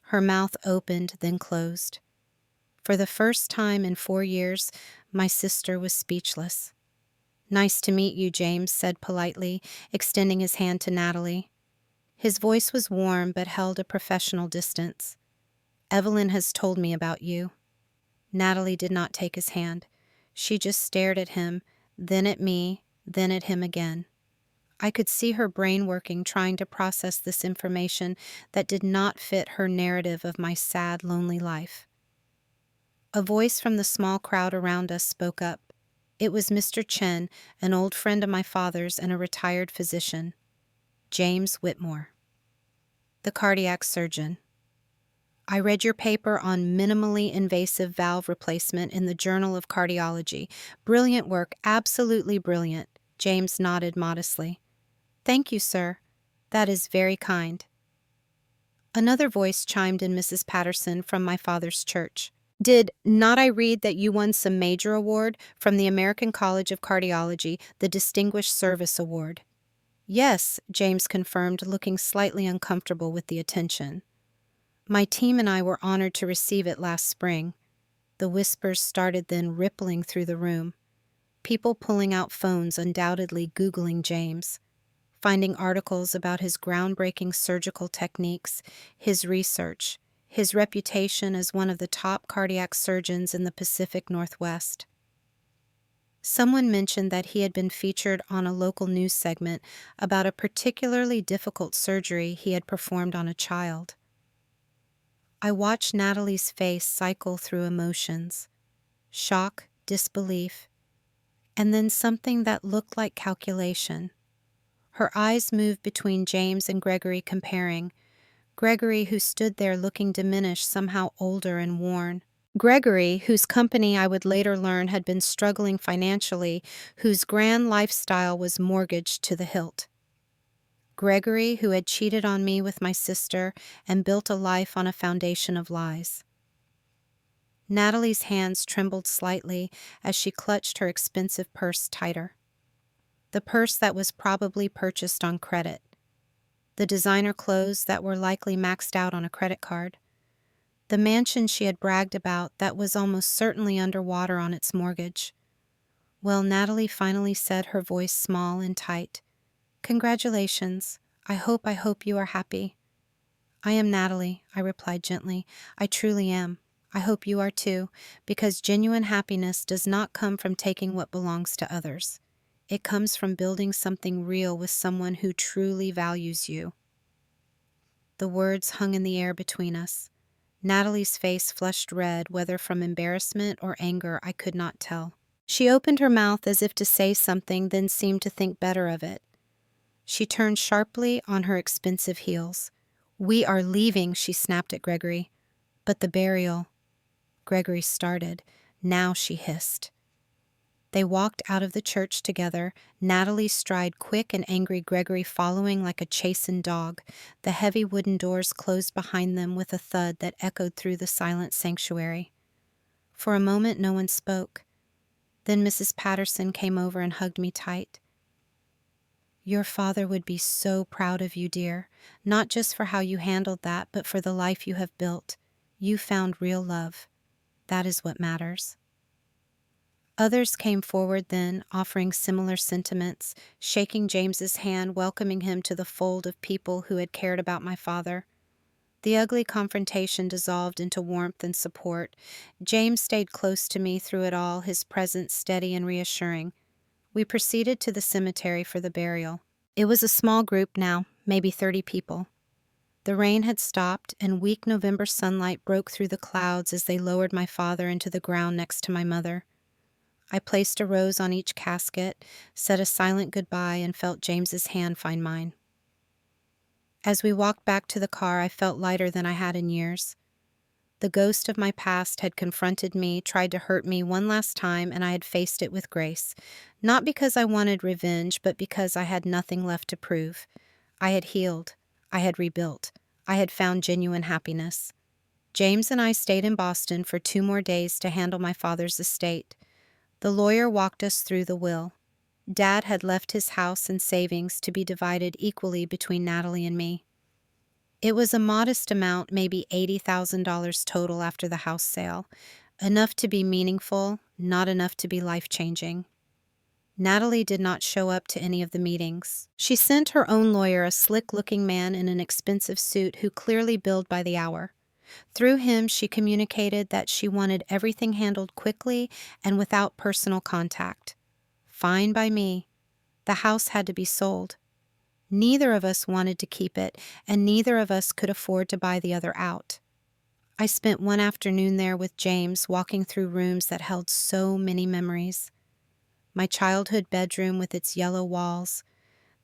S1: Her mouth opened, then closed. For the first time in 4 years, my sister was speechless. "Nice to meet you," James said politely, extending his hand to Natalie. His voice was warm but held a professional distance. "Evelyn has told me about you." Natalie did not take his hand. She just stared at him, then at me, then at him again. I could see her brain working, trying to process this information that did not fit her narrative of my sad, lonely life. A voice from the small crowd around us spoke up. It was Mr. Chen, an old friend of my father's and a retired physician. James Whitmore, the cardiac surgeon. "I read your paper on minimally invasive valve replacement in the Journal of Cardiology. Brilliant work, absolutely brilliant." James nodded modestly. "Thank you, sir. That is very kind." Another voice chimed in, Mrs. Patterson from my father's church. "Did not I read that you won some major award from the American College of Cardiology, the Distinguished Service Award?" "Yes," James confirmed, looking slightly uncomfortable with the attention. "My team and I were honored to receive it last spring." The whispers started then rippling through the room. People pulling out phones, undoubtedly Googling James, finding articles about his groundbreaking surgical techniques, his research, his reputation as one of the top cardiac surgeons in the Pacific Northwest. Someone mentioned that he had been featured on a local news segment about a particularly difficult surgery he had performed on a child. I watched Natalie's face cycle through emotions: shock, disbelief, and then something that looked like calculation. Her eyes moved between James and Gregory, comparing. Gregory, who stood there looking diminished, somehow older and worn. Gregory, whose company I would later learn had been struggling financially, whose grand lifestyle was mortgaged to the hilt. Gregory, who had cheated on me with my sister and built a life on a foundation of lies. Natalie's hands trembled slightly as she clutched her expensive purse tighter. The purse that was probably purchased on credit. The designer clothes that were likely maxed out on a credit card. The mansion she had bragged about that was almost certainly underwater on its mortgage. "Well," Natalie finally said, her voice small and tight. "Congratulations. I hope you are happy." "I am, Natalie," I replied gently. "I truly am. I hope you are too, because genuine happiness does not come from taking what belongs to others. It comes from building something real with someone who truly values you." The words hung in the air between us. Natalie's face flushed red, whether from embarrassment or anger, I could not tell. She opened her mouth as if to say something, then seemed to think better of it. She turned sharply on her expensive heels. "We are leaving," she snapped at Gregory. "But the burial—" Gregory started. Now she hissed. They walked out of the church together, Natalie's stride quick and angry, Gregory following like a chastened dog. The heavy wooden doors closed behind them with a thud that echoed through the silent sanctuary. For a moment no one spoke. Then Mrs. Patterson came over and hugged me tight. "Your father would be so proud of you, dear, not just for how you handled that, but for the life you have built. You found real love. That is what matters." Others came forward then, offering similar sentiments, shaking James's hand, welcoming him to the fold of people who had cared about my father. The ugly confrontation dissolved into warmth and support. James stayed close to me through it all, his presence steady and reassuring. We proceeded to the cemetery for the burial. It was a small group now, maybe 30 people. The rain had stopped, and weak November sunlight broke through the clouds as they lowered my father into the ground next to my mother. I placed a rose on each casket, said a silent goodbye, and felt James's hand find mine. As we walked back to the car, I felt lighter than I had in years. The ghost of my past had confronted me, tried to hurt me one last time, and I had faced it with grace. Not because I wanted revenge, but because I had nothing left to prove. I had healed. I had rebuilt. I had found genuine happiness. James and I stayed in Boston for 2 more days to handle my father's estate. The lawyer walked us through the will. Dad had left his house and savings to be divided equally between Natalie and me. It was a modest amount, maybe $80,000 total after the house sale. Enough to be meaningful, not enough to be life-changing. Natalie did not show up to any of the meetings. She sent her own lawyer, a slick-looking man in an expensive suit who clearly billed by the hour. Through him, she communicated that she wanted everything handled quickly and without personal contact. Fine by me. The house had to be sold. Neither of us wanted to keep it, and neither of us could afford to buy the other out. I spent one afternoon there with James, walking through rooms that held so many memories. My childhood bedroom with its yellow walls,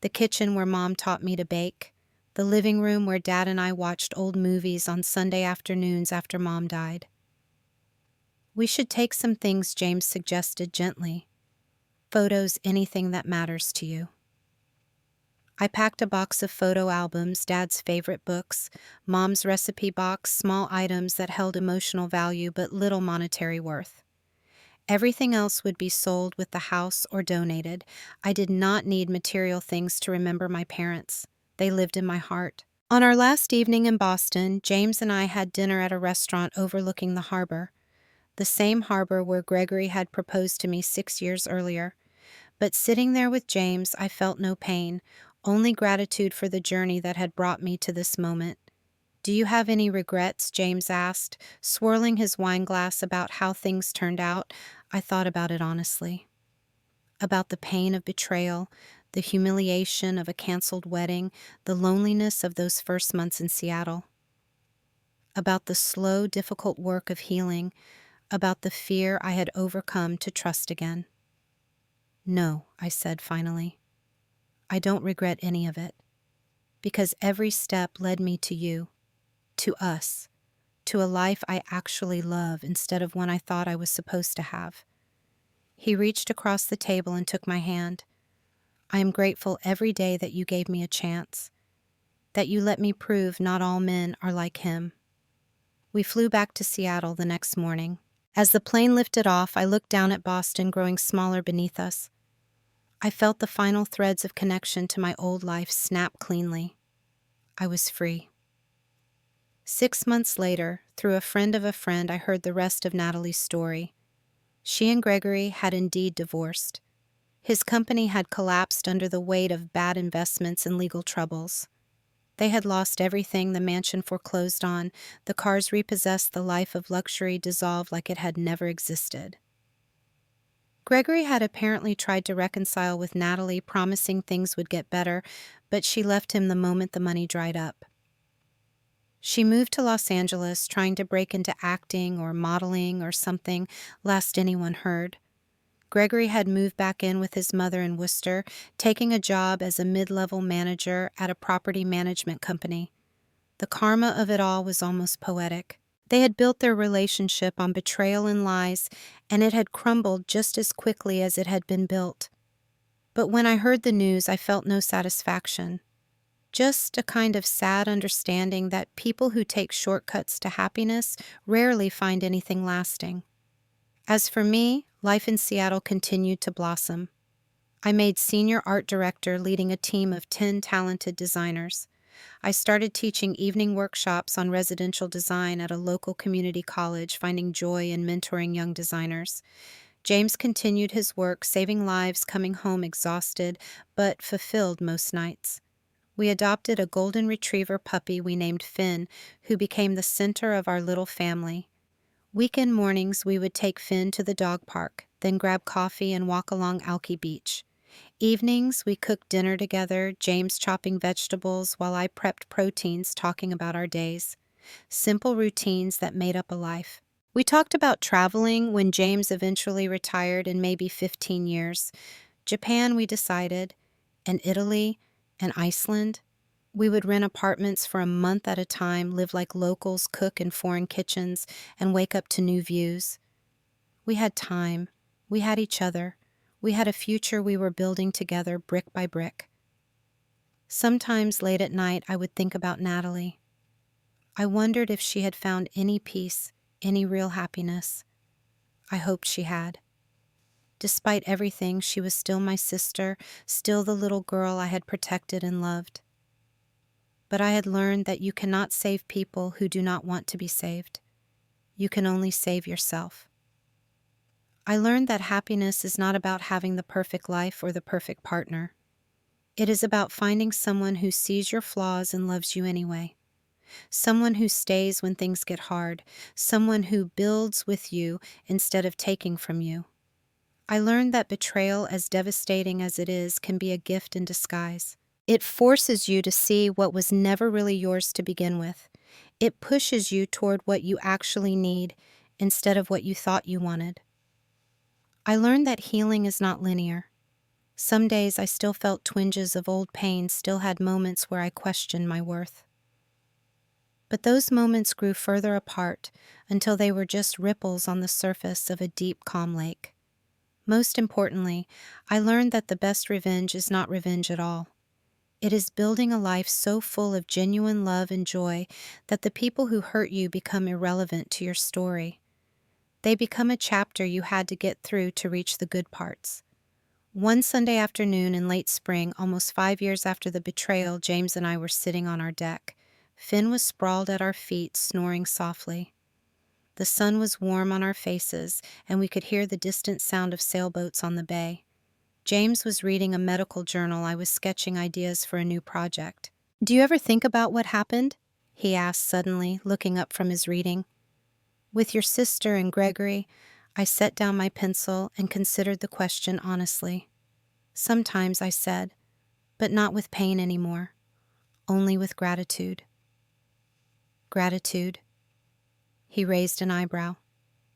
S1: the kitchen where Mom taught me to bake, the living room where Dad and I watched old movies on Sunday afternoons after Mom died. We should take some things, James suggested gently. Photos, anything that matters to you. I packed a box of photo albums, Dad's favorite books, Mom's recipe box, small items that held emotional value but little monetary worth. Everything else would be sold with the house or donated. I did not need material things to remember my parents. They lived in my heart. On our last evening in Boston, James and I had dinner at a restaurant overlooking the harbor, the same harbor where Gregory had proposed to me 6 years earlier. But sitting there with James, I felt no pain, only gratitude for the journey that had brought me to this moment. "Do you have any regrets?" James asked, swirling his wine glass about how things turned out. I thought about it honestly. About the pain of betrayal, the humiliation of a canceled wedding, the loneliness of those first months in Seattle. About the slow, difficult work of healing, about the fear I had overcome to trust again. "No," I said finally. "I don't regret any of it, because every step led me to you, to us, to a life I actually love instead of one I thought I was supposed to have." He reached across the table and took my hand. "I am grateful every day that you gave me a chance, that you let me prove not all men are like him." We flew back to Seattle the next morning. As the plane lifted off, I looked down at Boston growing smaller beneath us. I felt the final threads of connection to my old life snap cleanly. I was free. 6 months later, through a friend of a friend, I heard the rest of Natalie's story. She and Gregory had indeed divorced. His company had collapsed under the weight of bad investments and legal troubles. They had lost everything, the mansion foreclosed on, the cars repossessed, the life of luxury dissolved like it had never existed. Gregory had apparently tried to reconcile with Natalie, promising things would get better, but she left him the moment the money dried up. She moved to Los Angeles, trying to break into acting or modeling or something, last anyone heard. Gregory had moved back in with his mother in Worcester, taking a job as a mid-level manager at a property management company. The karma of it all was almost poetic. They had built their relationship on betrayal and lies, and it had crumbled just as quickly as it had been built. But when I heard the news, I felt no satisfaction. Just a kind of sad understanding that people who take shortcuts to happiness rarely find anything lasting. As for me, life in Seattle continued to blossom. I made senior art director, leading a team of 10 talented designers. I started teaching evening workshops on residential design at a local community college, finding joy in mentoring young designers. James continued his work, saving lives, coming home exhausted, but fulfilled most nights. We adopted a golden retriever puppy we named Finn, who became the center of our little family. Weekend mornings, we would take Finn to the dog park, then grab coffee and walk along Alki Beach. Evenings, we cooked dinner together, James chopping vegetables while I prepped proteins, talking about our days. Simple routines that made up a life. We talked about traveling when James eventually retired in maybe 15 years. Japan, we decided, and Italy, and Iceland. We would rent apartments for a month at a time, live like locals, cook in foreign kitchens, and wake up to new views. We had time. We had each other. We had a future we were building together, brick by brick. Sometimes late at night, I would think about Natalie. I wondered if she had found any peace, any real happiness. I hoped she had. Despite everything, she was still my sister, still the little girl I had protected and loved. But I had learned that you cannot save people who do not want to be saved. You can only save yourself. I learned that happiness is not about having the perfect life or the perfect partner. It is about finding someone who sees your flaws and loves you anyway. Someone who stays when things get hard. Someone who builds with you instead of taking from you. I learned that betrayal, as devastating as it is, can be a gift in disguise. It forces you to see what was never really yours to begin with. It pushes you toward what you actually need instead of what you thought you wanted. I learned that healing is not linear. Some days I still felt twinges of old pain, still had moments where I questioned my worth. But those moments grew further apart until they were just ripples on the surface of a deep, calm lake. Most importantly, I learned that the best revenge is not revenge at all. It is building a life so full of genuine love and joy that the people who hurt you become irrelevant to your story. They become a chapter you had to get through to reach the good parts. One Sunday afternoon in late spring, almost 5 years after the betrayal, James and I were sitting on our deck. Finn was sprawled at our feet, snoring softly. The sun was warm on our faces, and we could hear the distant sound of sailboats on the bay. James was reading a medical journal. I was sketching ideas for a new project. "Do you ever think about what happened?" he asked suddenly, looking up from his reading. "With your sister and Gregory," I set down my pencil and considered the question honestly. "Sometimes," I said, "but not with pain anymore, only with gratitude." "Gratitude?" He raised an eyebrow.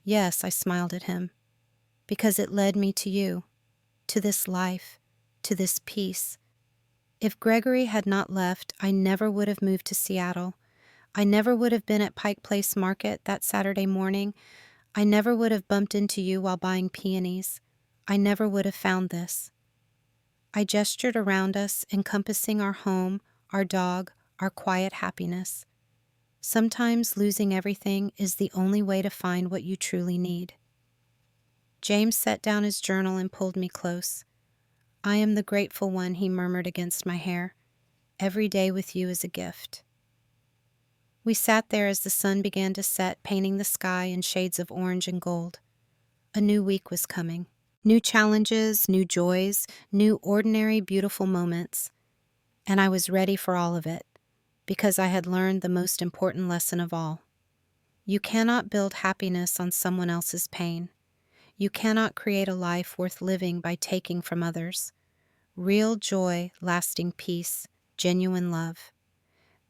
S1: "Yes," I smiled at him, "because it led me to you, to this life, to this peace. If Gregory had not left, I never would have moved to Seattle. I never would have been at Pike Place Market that Saturday morning. I never would have bumped into you while buying peonies. I never would have found this." I gestured around us, encompassing our home, our dog, our quiet happiness. Sometimes losing everything is the only way to find what you truly need. James set down his journal and pulled me close. "I am the grateful one," he murmured against my hair. "Every day with you is a gift." We sat there as the sun began to set, painting the sky in shades of orange and gold. A new week was coming. New challenges, new joys, new ordinary, beautiful moments. And I was ready for all of it, because I had learned the most important lesson of all. You cannot build happiness on someone else's pain. You cannot create a life worth living by taking from others. Real joy, lasting peace, genuine love.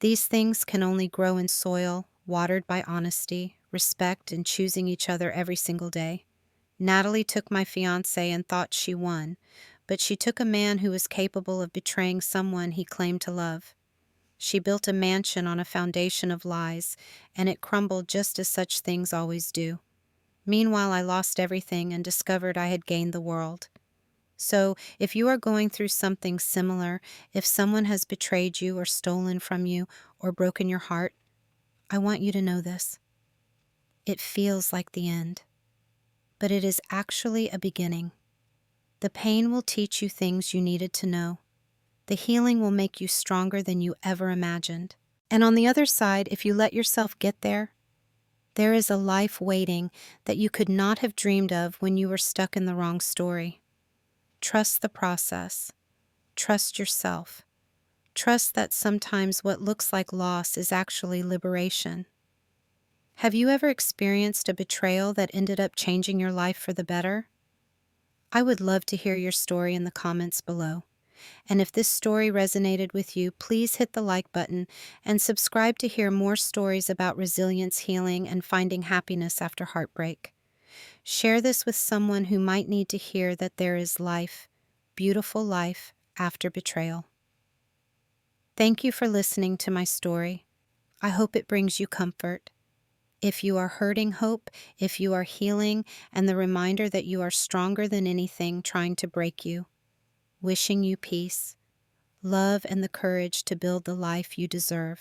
S1: These things can only grow in soil, watered by honesty, respect, and choosing each other every single day. Natalie took my fiancé and thought she won, but she took a man who was capable of betraying someone he claimed to love. She built a mansion on a foundation of lies, and it crumbled just as such things always do. Meanwhile, I lost everything and discovered I had gained the world. So, if you are going through something similar, if someone has betrayed you or stolen from you or broken your heart, I want you to know this. It feels like the end, but it is actually a beginning. The pain will teach you things you needed to know. The healing will make you stronger than you ever imagined. And on the other side, if you let yourself get there, There is a life waiting that you could not have dreamed of when you were stuck in the wrong story. Trust the process. Trust yourself. Trust that sometimes what looks like loss is actually liberation. Have you ever experienced a betrayal that ended up changing your life for the better? I would love to hear your story in the comments below. And if this story resonated with you, please hit the like button and subscribe to hear more stories about resilience, healing, and finding happiness after heartbreak. Share this with someone who might need to hear that there is life, beautiful life, after betrayal. Thank you for listening to my story. I hope it brings you comfort. If you are hurting, hope. If you are healing, and the reminder that you are stronger than anything trying to break you. Wishing you peace, love, and the courage to build the life you deserve.